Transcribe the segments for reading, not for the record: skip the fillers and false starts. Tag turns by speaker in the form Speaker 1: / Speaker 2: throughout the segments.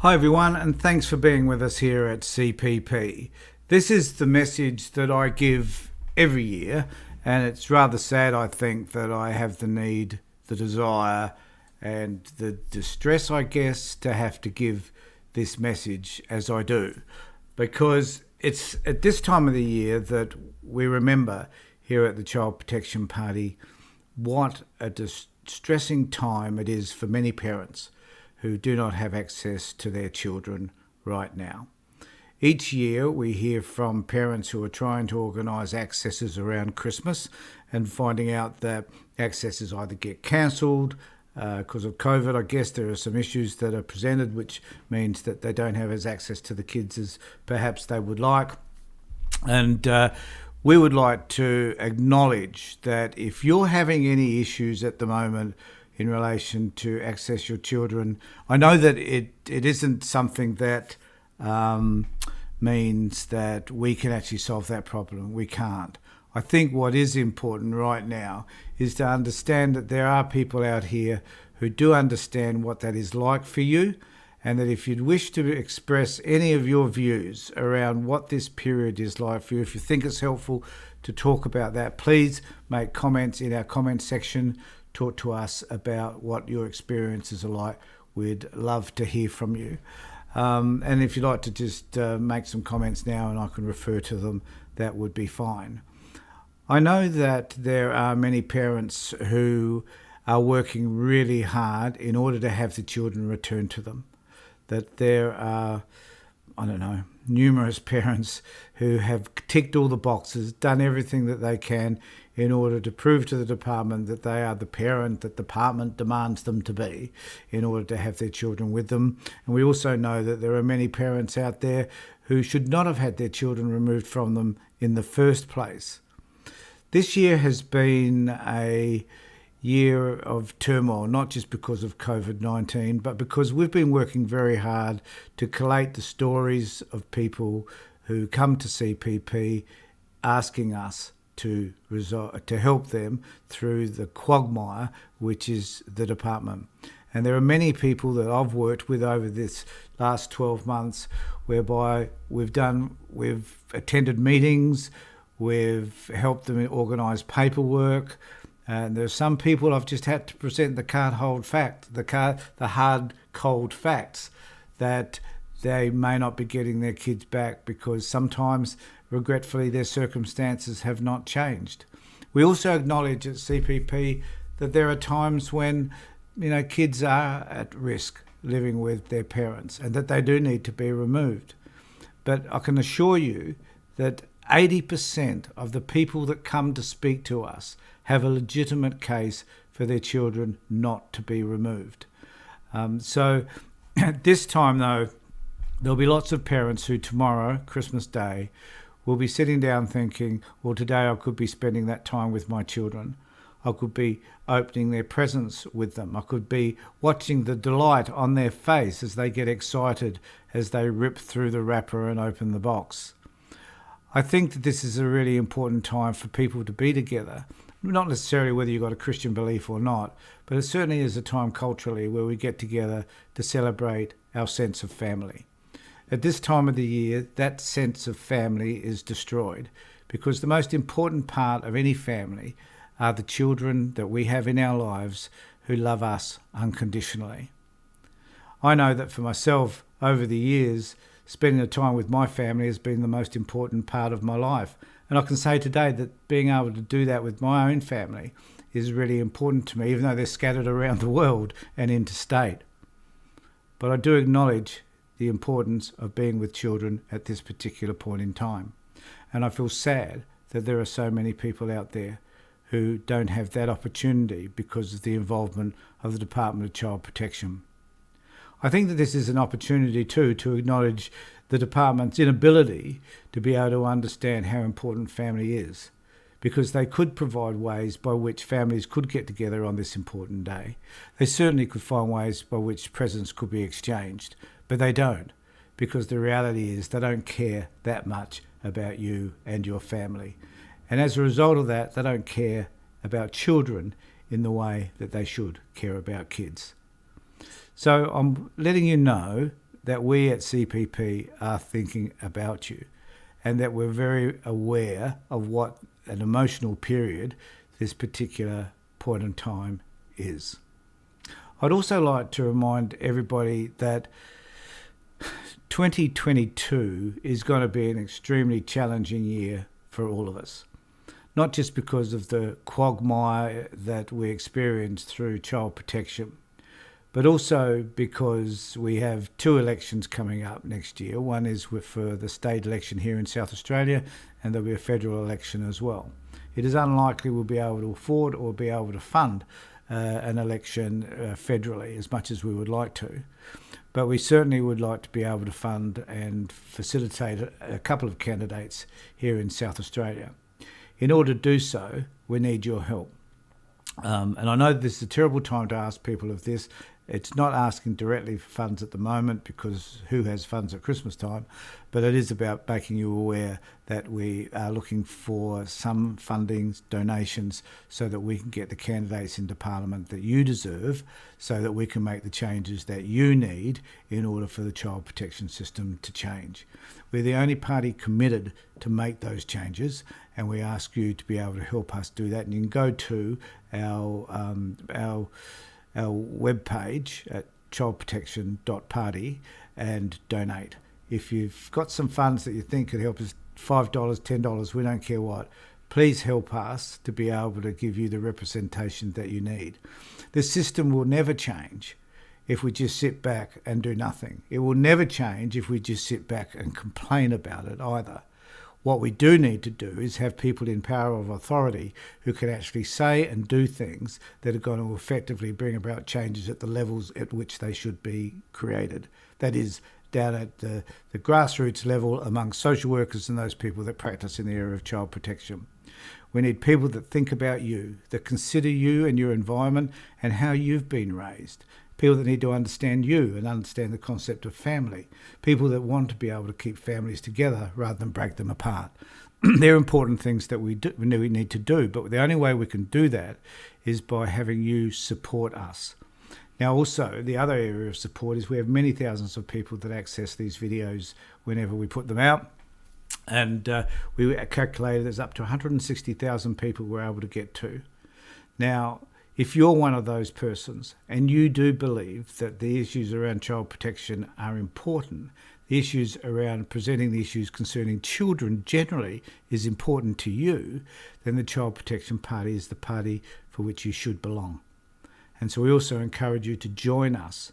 Speaker 1: Hi everyone, and thanks for being with us here at CPP. This is the message that I give every year, and it's rather sad, I think, that I have the need, the desire, and the distress, I guess, to have to give this message as I do, because it's at this time of the year that we remember here at the Child Protection Party what a distressing time it is for many parents who do not have access to their children right now. Each year we hear from parents who are trying to organise accesses around Christmas and finding out that accesses either get cancelled because of COVID. I guess there are some issues that are presented, which means that they don't have as access to the kids as perhaps they would like. And we would like to acknowledge that if you're having any issues at the moment in relation to access your children, I know that it isn't something that means that we can actually solve that problem. We can't. I think what is important right now is to understand that there are people out here who do understand what that is like for you, and that if you'd wish to express any of your views around what this period is like for you, if you think it's helpful to talk about that, please make comments in our comment section. Talk to us about what your experiences are like. We'd love to hear from you. And if you'd like to just make some comments now and I can refer to them, that would be fine. I know that there are many parents who are working really hard in order to have the children returned to them. That there are, numerous parents who have ticked all the boxes, done everything that they can in order to prove to the department that they are the parent that the department demands them to be in order to have their children with them. And we also know that there are many parents out there who should not have had their children removed from them in the first place. This year has been a year of turmoil, not just because of COVID-19, but because we've been working very hard to collate the stories of people who come to CPP asking us to help them through the quagmire, which is the department. And there are many people that I've worked with over this last 12 months whereby we've attended meetings, we've helped them organise paperwork, and there's some people I've just had to present the hard, cold facts that they may not be getting their kids back because sometimes, regretfully, their circumstances have not changed. We also acknowledge at CPP that there are times when, kids are at risk living with their parents and that they do need to be removed. But I can assure you that 80% of the people that come to speak to us have a legitimate case for their children not to be removed. So at this time, though, there'll be lots of parents who tomorrow, Christmas Day, will be sitting down thinking, well, today I could be spending that time with my children. I could be opening their presents with them. I could be watching the delight on their face as they get excited as they rip through the wrapper and open the box. I think that this is a really important time for people to be together. Not necessarily whether you've got a Christian belief or not, but it certainly is a time culturally where we get together to celebrate our sense of family. At this time of the year, that sense of family is destroyed because the most important part of any family are the children that we have in our lives who love us unconditionally. I know that for myself, over the years, spending the time with my family has been the most important part of my life. And I can say today that being able to do that with my own family is really important to me, even though they're scattered around the world and interstate. But I do acknowledge the importance of being with children at this particular point in time. And I feel sad that there are so many people out there who don't have that opportunity because of the involvement of the Department of Child Protection. I think that this is an opportunity too to acknowledge the department's inability to be able to understand how important family is, because they could provide ways by which families could get together on this important day. They certainly could find ways by which presents could be exchanged, but they don't, because the reality is they don't care that much about you and your family. And as a result of that, they don't care about children in the way that they should care about kids. So I'm letting you know that we at CPP are thinking about you, and that we're very aware of what an emotional period this particular point in time is. I'd also like to remind everybody that 2022 is going to be an extremely challenging year for all of us. Not just because of the quagmire that we experience through child protection, but also because we have two elections coming up next year. One is for the state election here in South Australia, and there'll be a federal election as well. It is unlikely we'll be able to afford or be able to fund an election federally as much as we would like to. But we certainly would like to be able to fund and facilitate a couple of candidates here in South Australia. In order to do so, we need your help. And I know this is a terrible time to ask people of this. It's not asking directly for funds at the moment, because who has funds at Christmas time? But it is about making you aware that we are looking for some funding, donations, so that we can get the candidates into Parliament that you deserve, so that we can make the changes that you need in order for the child protection system to change. We're the only party committed to make those changes, and we ask you to be able to help us do that. And you can go to our webpage at childprotection.party and donate. If you've got some funds that you think could help us, $5, $10, we don't care what, please help us to be able to give you the representation that you need. The system will never change if we just sit back and do nothing. It will never change if we just sit back and complain about it either. What we do need to do is have people in power of authority who can actually say and do things that are going to effectively bring about changes at the levels at which they should be created. That is, down at the grassroots level among social workers and those people that practice in the area of child protection. We need people that think about you, that consider you and your environment and how you've been raised. People that need to understand you and understand the concept of family. People that want to be able to keep families together rather than break them apart. They're important things that we need to do, but the only way we can do that is by having you support us. Now also, the other area of support is we have many thousands of people that access these videos whenever we put them out. And we calculated there's up to 160,000 people we're able to get to. Now, if you're one of those persons and you do believe that the issues around child protection are important, the issues around presenting the issues concerning children generally is important to you, then the Child Protection Party is the party for which you should belong. And so we also encourage you to join us.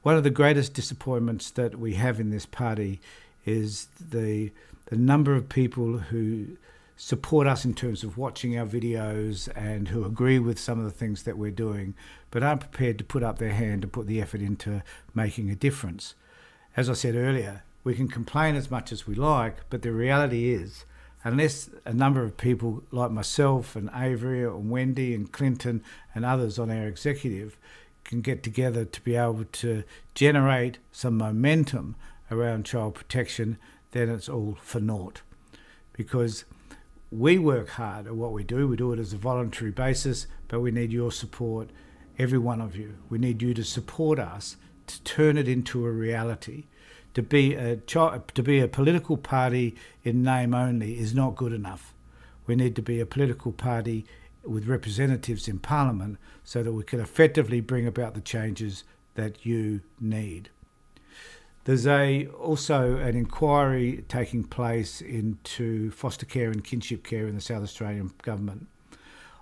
Speaker 1: One of the greatest disappointments that we have in this party is the number of people who support us in terms of watching our videos and who agree with some of the things that we're doing, but aren't prepared to put up their hand and put the effort into making a difference. As I said earlier, we can complain as much as we like, but the reality is, unless a number of people like myself and Avery and Wendy and Clinton and others on our executive can get together to be able to generate some momentum around child protection, then it's all for naught. Because we work hard at what we do it as a voluntary basis, but we need your support, every one of you. We need you to support us to turn it into a reality. To be a political party in name only is not good enough. We need to be a political party with representatives in Parliament so that we can effectively bring about the changes that you need. There's also an inquiry taking place into foster care and kinship care in the South Australian government.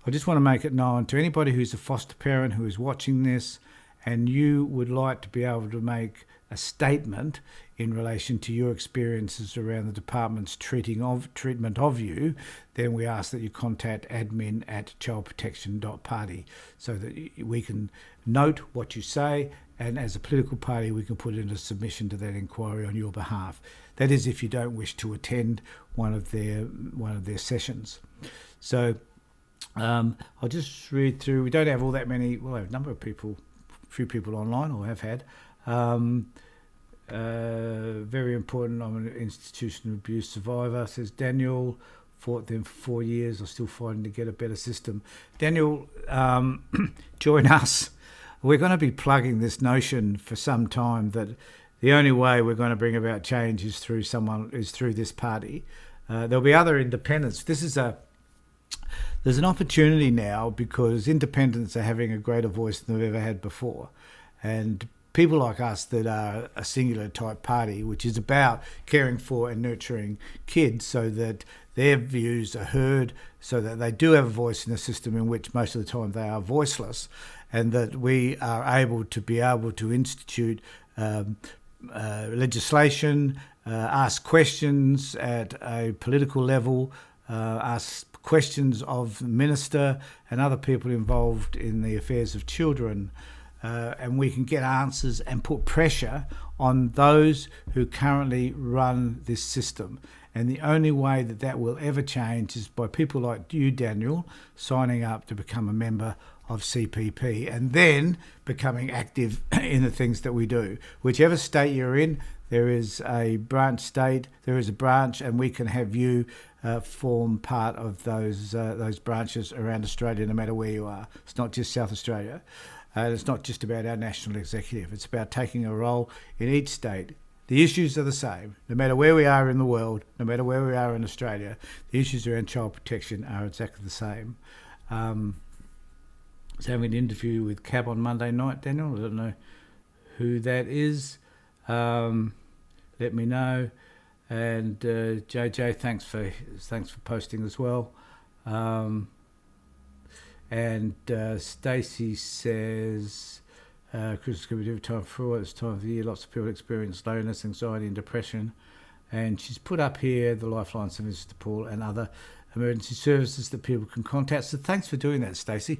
Speaker 1: I just want to make it known to anybody who's a foster parent who is watching this and you would like to be able to make a statement in relation to your experiences around the department's treatment of you, then we ask that you contact admin@childprotection.party so that we can note what you say, and as a political party we can put in a submission to that inquiry on your behalf. That is, if you don't wish to attend one of their sessions. So I'll just read through. We don't have all that many. Well, I have a number of people, few people online, or have had. Very important. I'm an institutional abuse survivor, says Daniel. Fought them for 4 years. I'm still fighting to get a better system. Daniel, join us. We're going to be plugging this notion for some time that the only way we're going to bring about change is through this party. There'll be other independents. There's an opportunity now because independents are having a greater voice than they've ever had before. And people like us that are a singular type party, which is about caring for and nurturing kids so that their views are heard, so that they do have a voice in a system in which most of the time they are voiceless, and that we are able to institute legislation, ask questions at a political level, ask questions of the minister and other people involved in the affairs of children, and we can get answers and put pressure on those who currently run this system. And the only way that that will ever change is by people like you, Daniel, signing up to become a member of CPP and then becoming active in the things that we do. Whichever state you're in, there is a branch state, there is a branch, and we can have you form part of those branches around Australia, no matter where you are. It's not just South Australia. It's not just about our national executive. It's about taking a role in each state. The issues are the same. No matter where we are in the world, no matter where we are in Australia, the issues around child protection are exactly the same. I was having an interview with Cab on Monday night, Daniel. I don't know who that is. Let me know. And JJ, thanks for posting as well. And Stacey says, Christmas could be a different time for all. It's time of the year. Lots of people experience loneliness, anxiety and depression. And she's put up here the Lifeline services to Paul and other emergency services that people can contact. So thanks for doing that, Stacey.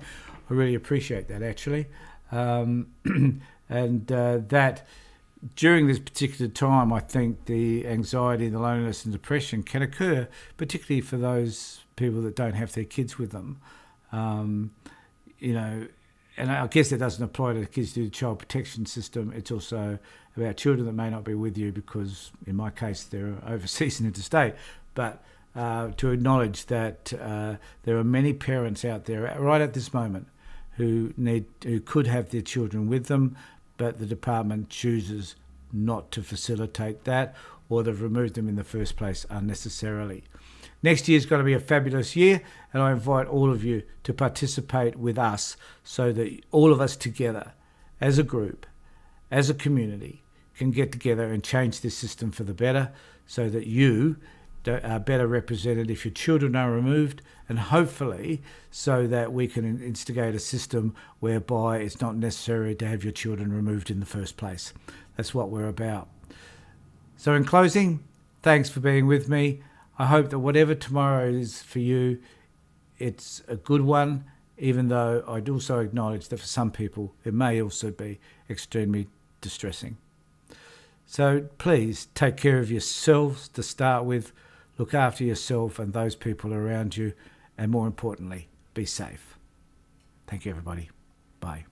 Speaker 1: I really appreciate that, actually. That during this particular time, I think the anxiety, the loneliness and depression can occur, particularly for those people that don't have their kids with them. And I guess that doesn't apply to the kids through the child protection system. It's also about children that may not be with you because, in my case, they're overseas and interstate. But to acknowledge that there are many parents out there right at this moment who could have their children with them, but the department chooses not to facilitate that, or they've removed them in the first place unnecessarily. Next year's going to be a fabulous year, and I invite all of you to participate with us so that all of us together, as a group, as a community, can get together and change this system for the better so that you are better represented if your children are removed, and hopefully so that we can instigate a system whereby it's not necessary to have your children removed in the first place. That's what we're about. So in closing, thanks for being with me. I hope that whatever tomorrow is for you, it's a good one, even though I'd also acknowledge that for some people it may also be extremely distressing. So please take care of yourselves to start with, look after yourself and those people around you, and more importantly, be safe. Thank you, everybody. Bye.